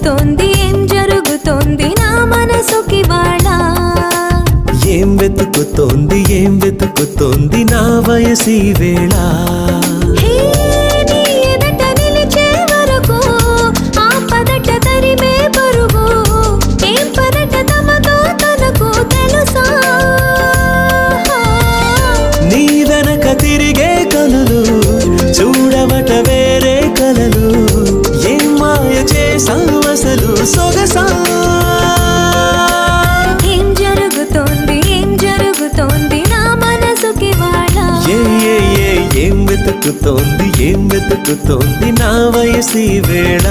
జరుగుతోంది ఏం జరుగుతోంది నా మనసుకి వాళ్ళ ఏం వెతుకుతోంది నా వయసి వేళ నీ ఎదట నిలిచే వరకు ఆ పదట తరిమే పరుగు ఏం పరట తమతో తనకు తెలుసా నీ వెనక తిరిగే కలలు చూడవట వేరే కలలు ఏం మాయ చేసావు అసలు సొగసా ఏం జరుగుతోంది నా మనసుకి వాళ్ళ ఏం వెతుకుతోంది నా వయసి వేళ